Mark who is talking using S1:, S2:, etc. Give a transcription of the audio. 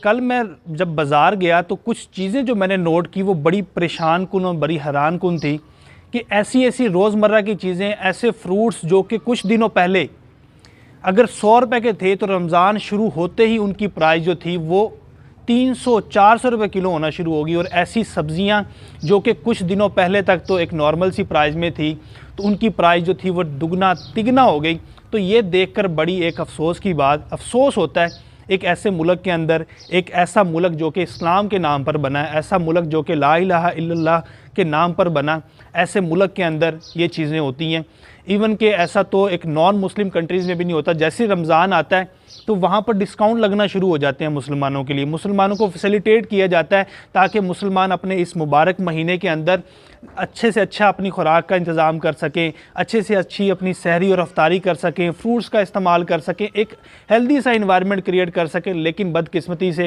S1: कल मैं जब बाज़ार गया तो कुछ चीज़ें जो मैंने नोट की वो बड़ी परेशान कुन और बड़ी हैरान कुन थी कि ऐसी ऐसी रोज़मर्रा की चीज़ें, ऐसे फ्रूट्स जो कि कुछ दिनों पहले अगर 100 रुपये के थे तो रमज़ान शुरू होते ही उनकी प्राइस जो थी वो 300-400 रुपये किलो होना शुरू होगी। और ऐसी सब्ज़ियाँ जो कि कुछ दिनों पहले तक तो एक नॉर्मल सी प्राइस में थी तो उनकी प्राइस जो थी वो दुगना तिगना हो गई। तो ये देखकर बड़ी एक अफ़सोस की बात, अफ़सोस होता है एक ऐसे मुल्क के अंदर, एक ऐसा मुल्क जो कि इस्लाम के नाम पर बना है, ऐसा मुल्क जो कि ला इलाहा इल्लल्लाह के नाम पर बना, ऐसे मुल्क के अंदर ये चीज़ें होती हैं। इवन कि ऐसा तो एक नॉन मुस्लिम कंट्रीज़ में भी नहीं होता। जैसे रमज़ान आता है तो वहाँ पर डिस्काउंट लगना शुरू हो जाते हैं मुसलमानों के लिए, मुसलमानों को फैसिलिटेट किया जाता है ताकि मुसलमान अपने इस मुबारक महीने के अंदर अच्छे से अच्छा अपनी खुराक का इंतज़ाम कर सकें, अच्छे से अच्छी अपनी सहरी और अफ्तारी कर सकें, फ्रूट्स का इस्तेमाल कर सकें, एक हेल्दी सा इन्वायरमेंट क्रिएट कर सकें। लेकिन बदकिस्मती से